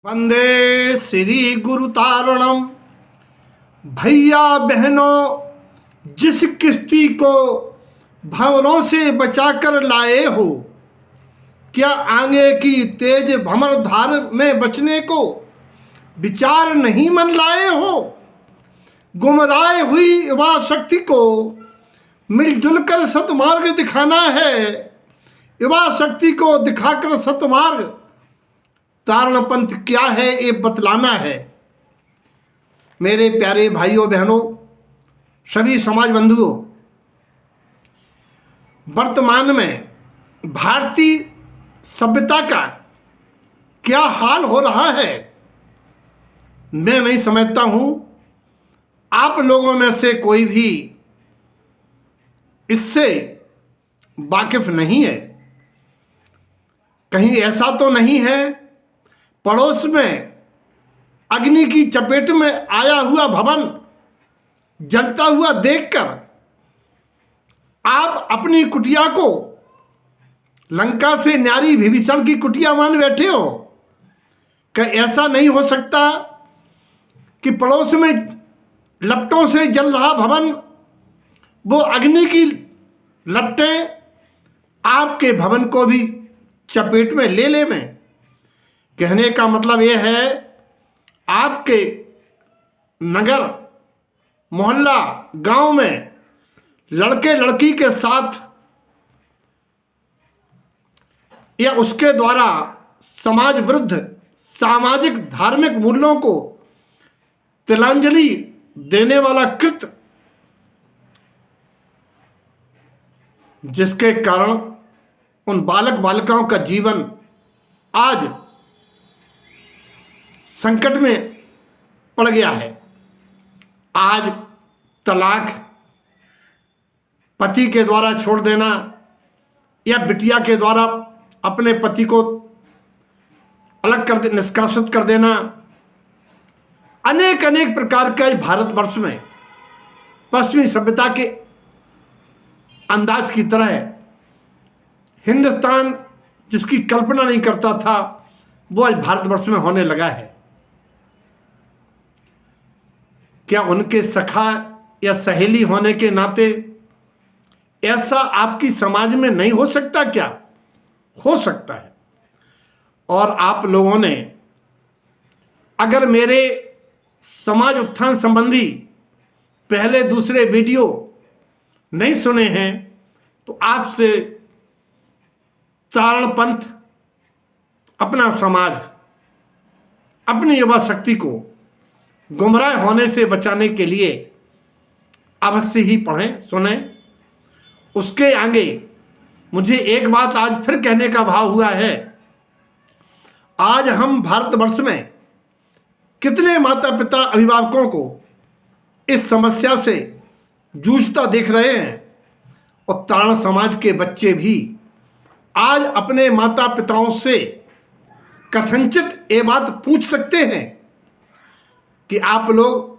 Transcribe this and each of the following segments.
वंदे श्री गुरु तारणम। भैया बहनों, जिस किश्ती को भंवरों से बचाकर लाए हो, क्या आगे की तेज भंवर धार में बचने को विचार नहीं मन लाए हो? गुमराह हुई युवा शक्ति को मिलजुल कर सतमार्ग दिखाना है। युवा शक्ति को दिखाकर सतमार्ग तारण पंथ क्या है ये बतलाना है। मेरे प्यारे भाइयों बहनों, सभी समाज बंधुओं, वर्तमान में भारतीय सभ्यता का क्या हाल हो रहा है, मैं नहीं समझता हूं आप लोगों में से कोई भी इससे वाकिफ नहीं है। कहीं ऐसा तो नहीं है पड़ोस में अग्नि की चपेट में आया हुआ भवन जलता हुआ देखकर आप अपनी कुटिया को लंका से न्यारी विभीषण की कुटिया मान बैठे हो? क्या ऐसा नहीं हो सकता कि पड़ोस में लपटों से जल रहा भवन, वो अग्नि की लपटें आपके भवन को भी चपेट में ले ले में? कहने का मतलब यह है, आपके नगर मोहल्ला गांव में लड़के लड़की के साथ या उसके द्वारा समाज विरुद्ध सामाजिक धार्मिक मूल्यों को तिलांजलि देने वाला कृत्य, जिसके कारण उन बालक बालिकाओं का जीवन आज संकट में पड़ गया है। आज तलाक, पति के द्वारा छोड़ देना या बिटिया के द्वारा अपने पति को अलग कर दे, निष्कासित कर देना, अनेक अनेक प्रकार का भारतवर्ष में पश्चिमी सभ्यता के अंदाज की तरह हिंदुस्तान जिसकी कल्पना नहीं करता था, वो आज भारतवर्ष में होने लगा है। क्या उनके सखा या सहेली होने के नाते ऐसा आपकी समाज में नहीं हो सकता? क्या हो सकता है। और आप लोगों ने अगर मेरे समाज उत्थान संबंधी पहले दूसरे वीडियो नहीं सुने हैं तो आपसे तारण पंथ अपना समाज, अपनी युवा शक्ति को गुमराह होने से बचाने के लिए अवश्य ही पढ़ें, सुनें। उसके आगे मुझे एक बात आज फिर कहने का भाव हुआ है। आज हम भारतवर्ष में कितने माता पिता अभिभावकों को इस समस्या से जूझता देख रहे हैं, और तारण समाज के बच्चे भी आज अपने माता पिताओं से कथनचित ये बात पूछ सकते हैं कि आप लोग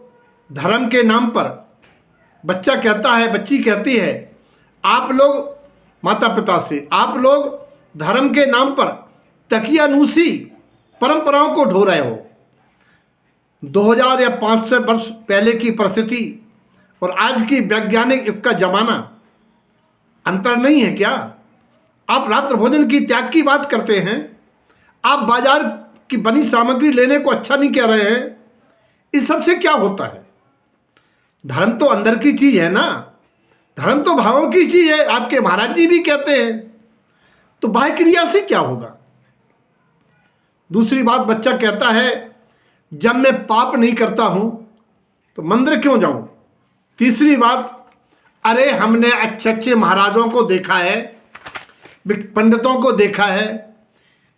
धर्म के नाम पर, बच्चा कहता है, बच्ची कहती है, आप लोग माता पिता से, आप लोग धर्म के नाम पर तकियानूसी परंपराओं को ढो रहे हो। 2000 या 500 वर्ष पहले की परिस्थिति और आज की वैज्ञानिक युग का जमाना अंतर नहीं है क्या? आप रात्र भोजन की त्याग की बात करते हैं, आप बाजार की बनी सामग्री लेने को अच्छा नहीं कह रहे हैं। इस सबसे क्या होता है? धर्म तो अंदर की चीज है ना, धर्म तो भावों की चीज है, आपके महाराज जी भी कहते हैं। तो बाह्य क्रिया से क्या होगा? दूसरी बात, बच्चा कहता है जब मैं पाप नहीं करता हूं तो मंदिर क्यों जाऊं? तीसरी बात, अरे हमने अच्छे अच्छे महाराजों को देखा है, पंडितों को देखा है,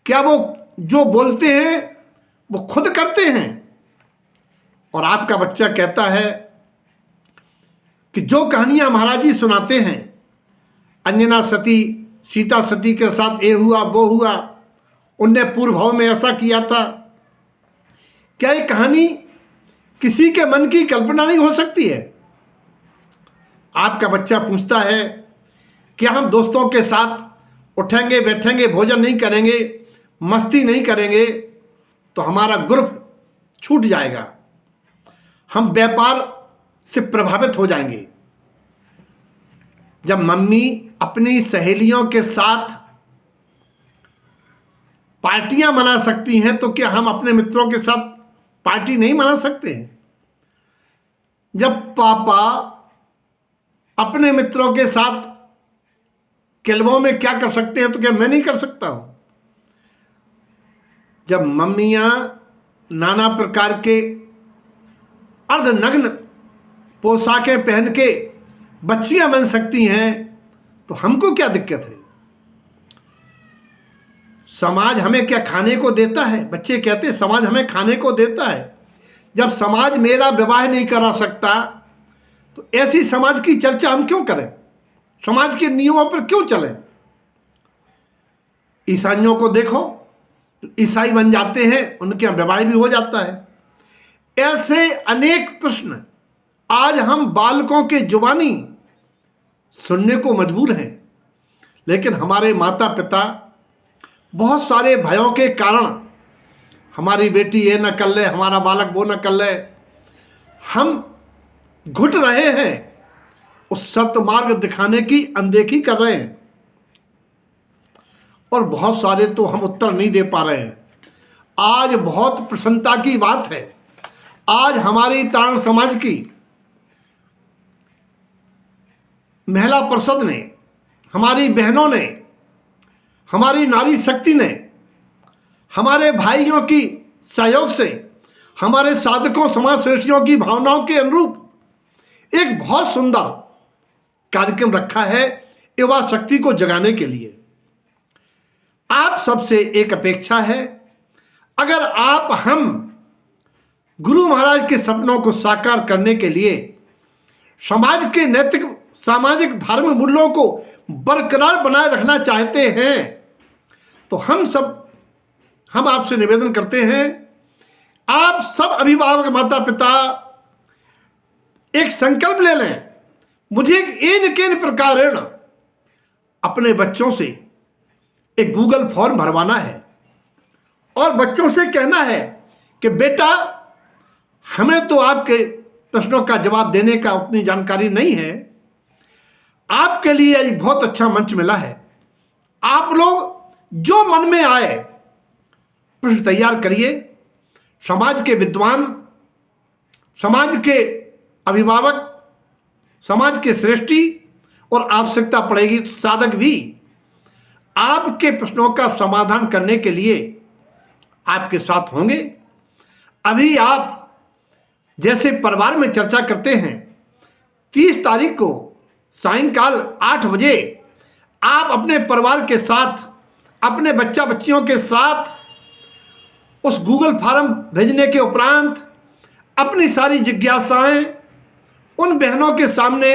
क्या वो जो बोलते हैं वो खुद करते हैं? और आपका बच्चा कहता है कि जो कहानियां महाराज जी सुनाते हैं, अंजना सती, सीता सती के साथ ये हुआ वो हुआ, उनने पूर्व भाव में ऐसा किया था, क्या ये कहानी किसी के मन की कल्पना नहीं हो सकती है? आपका बच्चा पूछता है क्या हम दोस्तों के साथ उठेंगे बैठेंगे, भोजन नहीं करेंगे, मस्ती नहीं करेंगे तो हमारा ग्रुप छूट जाएगा, हम व्यापार से प्रभावित हो जाएंगे। जब मम्मी अपनी सहेलियों के साथ पार्टियां मना सकती हैं तो क्या हम अपने मित्रों के साथ पार्टी नहीं मना सकते हैं? जब पापा अपने मित्रों के साथ क्लबों में क्या कर सकते हैं तो क्या मैं नहीं कर सकता हूं? जब मम्मियां नाना प्रकार के अर्धनग्न पोशाकें पहन के बच्चियां बन सकती हैं तो हमको क्या दिक्कत है? समाज हमें क्या खाने को देता है? बच्चे कहते हैं समाज हमें खाने को देता है। जब समाज मेरा विवाह नहीं करा सकता तो ऐसी समाज की चर्चा हम क्यों करें? समाज के नियमों पर क्यों चलें? ईसाइयों को देखो, ईसाई बन जाते हैं, उनके यहाँ विवाह भी हो जाता है। ऐसे अनेक प्रश्न आज हम बालकों के जुबानी सुनने को मजबूर हैं, लेकिन हमारे माता पिता बहुत सारे भयों के कारण, हमारी बेटी ये न कर ले, हमारा बालक वो न कर ले, हम घुट रहे हैं, उस सत्य मार्ग दिखाने की अनदेखी कर रहे हैं और बहुत सारे तो हम उत्तर नहीं दे पा रहे हैं। आज बहुत प्रसन्नता की बात है, आज हमारी तारण समाज की महिला परिषद ने, हमारी बहनों ने, हमारी नारी शक्ति ने, हमारे भाइयों की सहयोग से, हमारे साधकों समाज श्रेष्ठियों की भावनाओं के अनुरूप एक बहुत सुंदर कार्यक्रम रखा है युवा शक्ति को जगाने के लिए। आप सबसे एक अपेक्षा है, अगर आप हम गुरु महाराज के सपनों को साकार करने के लिए समाज के नैतिक सामाजिक धार्मिक मूल्यों को बरकरार बनाए रखना चाहते हैं तो हम आपसे निवेदन करते हैं, आप सब अभिभावक माता पिता एक संकल्प ले लें, मुझे इन किन प्रकार अपने बच्चों से एक गूगल फॉर्म भरवाना है और बच्चों से कहना है कि बेटा हमें तो आपके प्रश्नों का जवाब देने का उतनी जानकारी नहीं है, आपके लिए एक बहुत अच्छा मंच मिला है, आप लोग जो मन में आए प्रश्न तैयार करिए। समाज के विद्वान, समाज के अभिभावक, समाज के श्रेष्ठी और आवश्यकता पड़ेगी तो साधक भी आपके प्रश्नों का समाधान करने के लिए आपके साथ होंगे। अभी आप जैसे परिवार में चर्चा करते हैं, 30 तारीख को सायंकाल 8 बजे आप अपने परिवार के साथ, अपने बच्चा बच्चियों के साथ उस गूगल फॉर्म भेजने के उपरांत अपनी सारी जिज्ञासाएं उन बहनों के सामने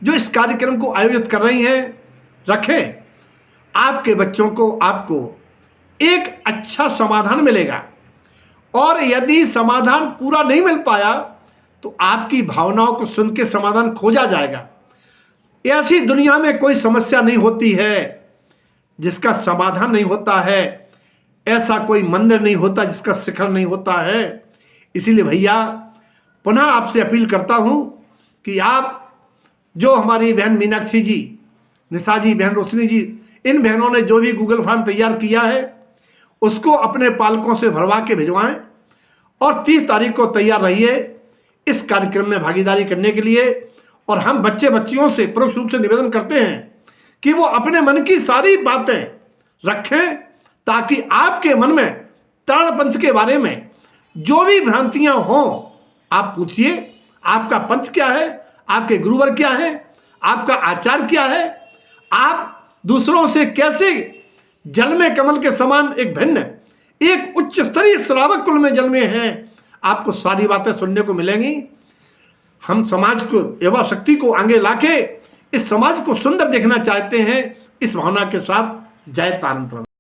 जो इस कार्यक्रम को आयोजित कर रही हैं रखें। आपके बच्चों को आपको एक अच्छा समाधान मिलेगा और यदि समाधान पूरा नहीं मिल पाया तो आपकी भावनाओं को सुन के समाधान खोजा जाएगा। ऐसी दुनिया में कोई समस्या नहीं होती है जिसका समाधान नहीं होता है, ऐसा कोई मंदिर नहीं होता जिसका शिखर नहीं होता है। इसीलिए भैया पुनः आपसे अपील करता हूं कि आप जो हमारी बहन मीनाक्षी जी, निशा जी, बहन रोशनी जी, इन बहनों ने जो भी गूगल फॉर्म तैयार किया है उसको अपने पालकों से भरवा के भिजवाएं और 30 तारीख को तैयार रहिए इस कार्यक्रम में भागीदारी करने के लिए। और हम बच्चे बच्चियों से परोक्ष रूप से निवेदन करते हैं कि वो अपने मन की सारी बातें रखें ताकि आपके मन में तारण पंथ के बारे में जो भी भ्रांतियां हों आप पूछिए, आपका पंथ क्या है, आपके गुरुवर क्या है, आपका आचार क्या है, आप दूसरों से कैसे जल में कमल के समान एक भिन्न, एक उच्च स्तरीय श्रावक कुल में जन्मे हैं, आपको सारी बातें सुनने को मिलेंगी। हम समाज को, युवा शक्ति को आगे लाके इस समाज को सुंदर देखना चाहते हैं। इस भावना के साथ जय तारण।